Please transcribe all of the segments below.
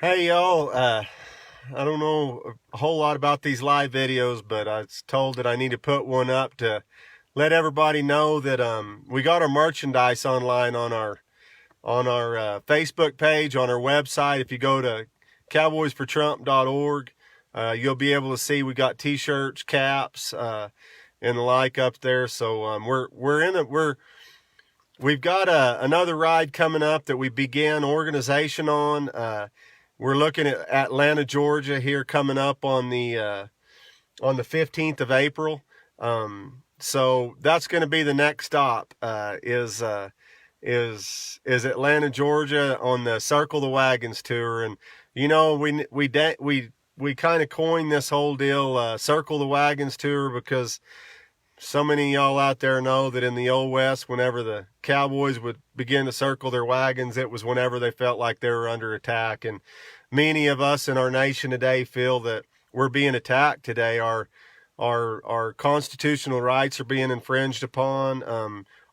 Hey y'all, I don't know a whole lot about these live videos, but I was told that I need to put one up to let everybody know that we got our merchandise online on our Facebook page, on our website. If you go to cowboysfortrump.org, you'll be able to see we got t-shirts, caps, and the like up there. So we've got another ride coming up that we began organization on. We're looking at Atlanta, Georgia here coming up on the 15th of April. So that's going to be the next stop, is Atlanta, Georgia on the Circle the Wagons tour. And you know, we kind of coined this whole deal, Circle the Wagons tour, because so many of y'all out there know that in the Old West, whenever the cowboys would begin to circle their wagons, it was whenever they felt like they were under attack. And many of us in our nation today feel that we're being attacked today. Our constitutional rights are being infringed upon.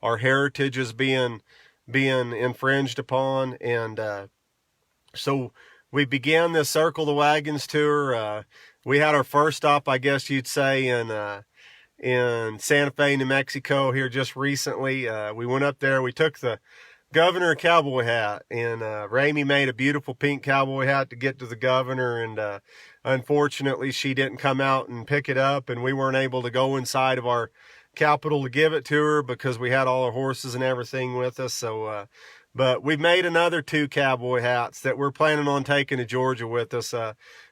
Our heritage is being infringed upon. And so we began this Circle the Wagons tour. We had our first stop, I guess you'd say, in Santa Fe, New Mexico here just recently. We went up there. We took the governor a cowboy hat, and Ramey made a beautiful pink cowboy hat to get to the governor, and unfortunately she didn't come out and pick it up, and we weren't able to go inside of our capital to give it to her because we had all our horses and everything with us. So but we've made another 2 cowboy hats that we're planning on taking to Georgia with us.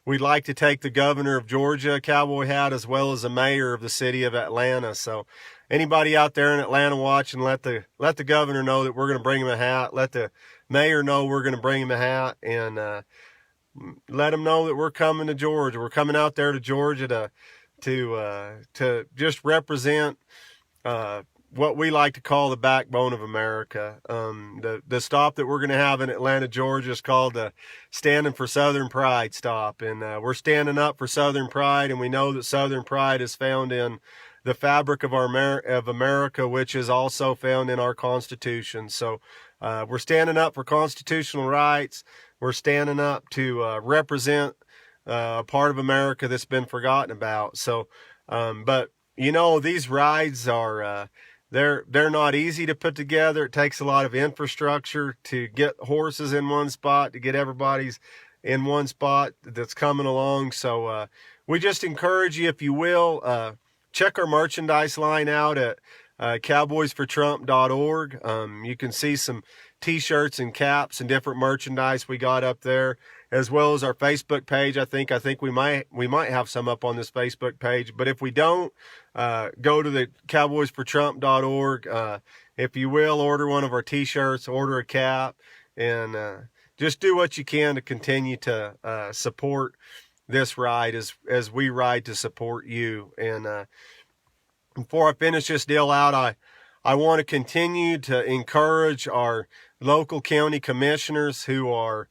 We'd like to take the governor of Georgia cowboy hat as well as the mayor of the city of Atlanta. So anybody out there in Atlanta watching, let the governor know that we're going to bring him a hat. Let the mayor know we're going to bring him a hat, and let him know that we're coming to Georgia. We're coming out there to Georgia to just represent what we like to call the backbone of America. The stop that we're going to have in Atlanta, Georgia is called the Standing for Southern Pride stop. And we're standing up for Southern pride, and we know that Southern pride is found in the fabric of America, which is also found in our Constitution. So we're standing up for constitutional rights. We're standing up to represent a part of America that's been forgotten about. So, but you know, these rides are they're not easy to put together. It takes a lot of infrastructure to get horses in one spot, to get everybody's in one spot that's coming along. So we just encourage you, if you will, check our merchandise line out at cowboysfortrump.org. You can see some t-shirts and caps and different merchandise we got up there, as well as our Facebook page. I think we might have some up on this Facebook page, but if we don't, go to the cowboysfortrump.org. If you will, order one of our t-shirts, order a cap, and just do what you can to continue to support this ride as we ride to support you. And before I finish this deal out, I want to continue to encourage our local county commissioners who are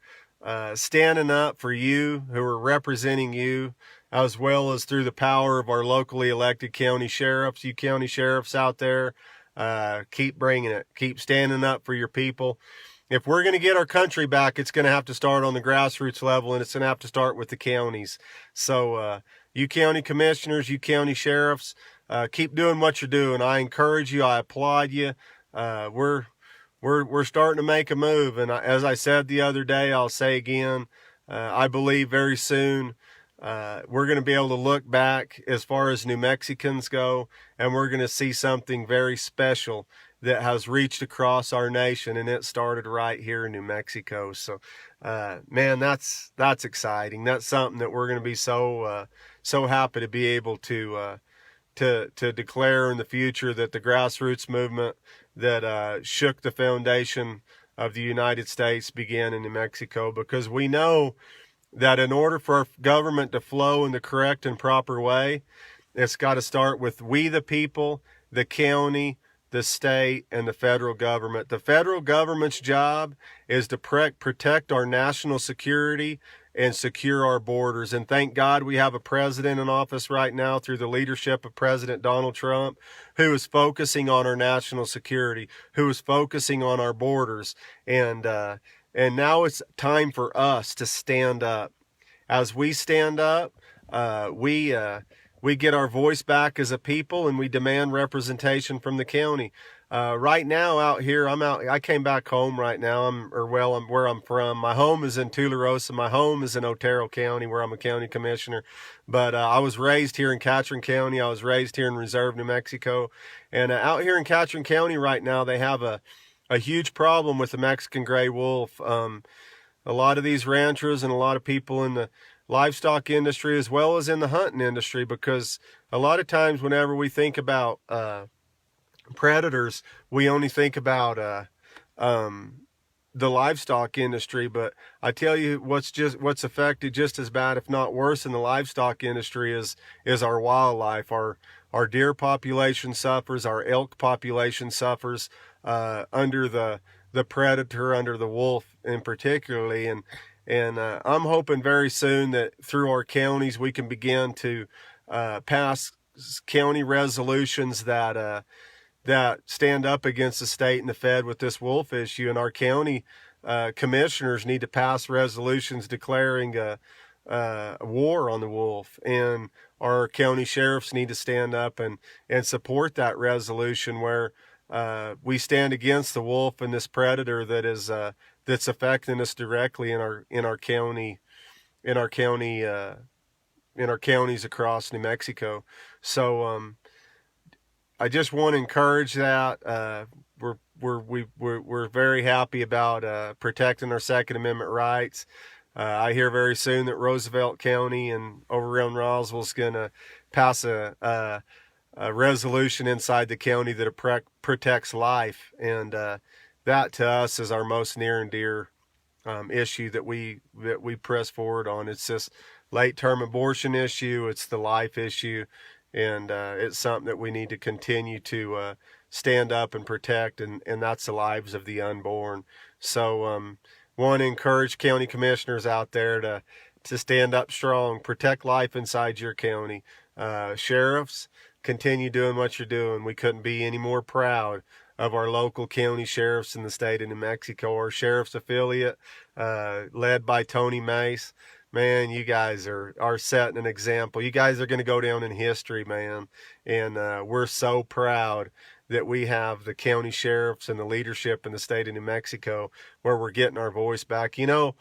standing up for you, who are representing you, as well as through the power of our locally elected county sheriffs. You county sheriffs out there, keep bringing it. Keep standing up for your people. If we're going to get our country back, it's going to have to start on the grassroots level, and it's going to have to start with the counties. So you county commissioners, you county sheriffs, keep doing what you're doing. I encourage you. I applaud you. We're starting to make a move, and as I said the other day, I'll say again, I believe very soon we're going to be able to look back as far as New Mexicans go, and we're going to see something very special that has reached across our nation, and it started right here in New Mexico. So, man, that's exciting. That's something that we're going to be so happy to be able to declare in the future, that the grassroots movement that shook the foundation of the United States began in New Mexico, because we know that in order for our government to flow in the correct and proper way, it's got to start with we the people, the county, the state, and the federal government. The federal government's job is to protect our national security and secure our borders. And thank God we have a president in office right now, through the leadership of President Donald Trump, who is focusing on our national security, who is focusing on our borders. And And now it's time for us to stand up. As we stand up, we get our voice back as a people, and we demand representation from the county. Right now, out here, I'm out. I came back home right now. I'm where I'm from. My home is in Tularosa. My home is in Otero County, where I'm a county commissioner. But I was raised here in Catron County. I was raised here in Reserve, New Mexico, and out here in Catron County right now, they have a huge problem with the Mexican gray wolf. A lot of these ranchers and a lot of people in the livestock industry as well as in the hunting industry, because a lot of times whenever we think about predators, we only think about the livestock industry. But I tell you, what's affected just as bad, if not worse, in the livestock industry is our wildlife. Our deer population suffers. Our elk population suffers under the predator, under the wolf in particularly. And I'm hoping very soon that through our counties we can begin to pass county resolutions that stand up against the state and the Fed with this wolf issue. And our county commissioners need to pass resolutions declaring a war on the wolf. And our county sheriffs need to stand up and support that resolution where we stand against the wolf and this predator that is that's affecting us directly in our counties across New Mexico. So I just want to encourage that. We're very happy about protecting our Second Amendment rights. I hear very soon that Roosevelt County and over around Roswell is going to pass a resolution inside the county that protects life, and that to us is our most near and dear issue that we press forward on. It's this late-term abortion issue. It's the life issue, and it's something that we need to continue to stand up and protect, and that's the lives of the unborn. So want to encourage county commissioners out there to stand up strong, protect life inside your county. Sheriffs, continue doing what you're doing. We couldn't be any more proud of our local county sheriffs in the state of New Mexico. Our sheriff's affiliate, led by Tony Mace. Man, you guys are setting an example. You guys are going to go down in history, man. And we're so proud that we have the county sheriffs and the leadership in the state of New Mexico where we're getting our voice back. You know,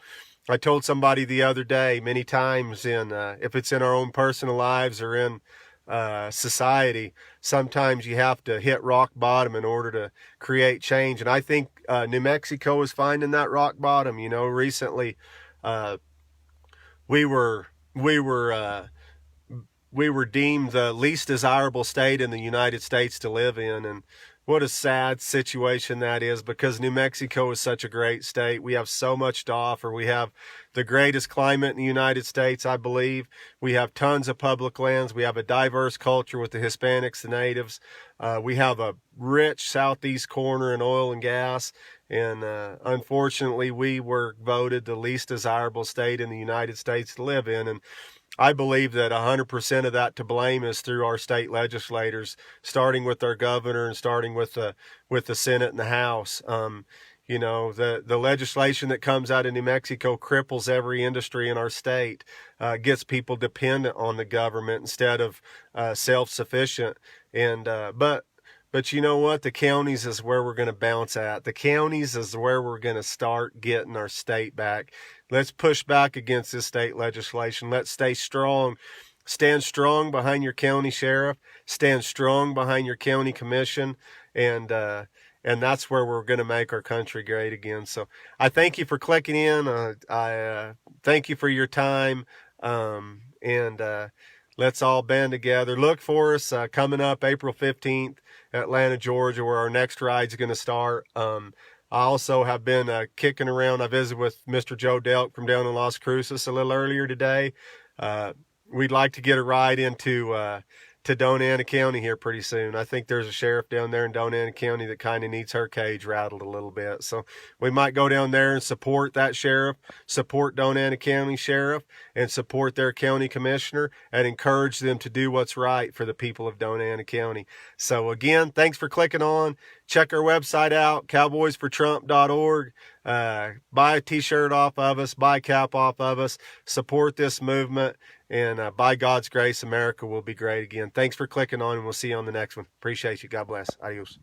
I told somebody the other day, many times if it's in our own personal lives or in society, sometimes you have to hit rock bottom in order to create change. And I think New Mexico is finding that rock bottom. You know, recently we were deemed the least desirable state in the United States to live in, and what a sad situation that is, because New Mexico is such a great state. We have so much to offer. We have the greatest climate in the United States, I believe. We have tons of public lands. We have a diverse culture with the Hispanics, the natives. We have a rich southeast corner in oil and gas. And unfortunately, we were voted the least desirable state in the United States to live in. And I believe that 100% of that to blame is through our state legislators, starting with our governor and starting with the Senate and the House. You know, the legislation that comes out of New Mexico cripples every industry in our state, gets people dependent on the government instead of self-sufficient. And but you know what? The counties is where we're going to bounce at. The counties is where we're going to start getting our state back. Let's push back against this state legislation. Let's stay strong. Stand strong behind your county sheriff. Stand strong behind your county commission. And that's where we're going to make our country great again. So I thank you for clicking in. I thank you for your time. Let's all band together. Look for us coming up April 15th, Atlanta, Georgia, where our next ride's going to start. I also have been kicking around. I visited with Mr. Joe Delk from down in Las Cruces a little earlier today. We'd like to get a ride into to Donana County here pretty soon. I think there's a sheriff down there in Donana County that kind of needs her cage rattled a little bit. So we might go down there and support that sheriff, support Donana County Sheriff, and support their county commissioner, and encourage them to do what's right for the people of Donana County. So again, thanks for clicking on. Check our website out, cowboysfortrump.org. buy a t-shirt off of us, buy a cap off of us, support this movement, and by God's grace, America will be great again. Thanks for clicking on, and we'll see you on the next one. Appreciate you. God bless. Adios.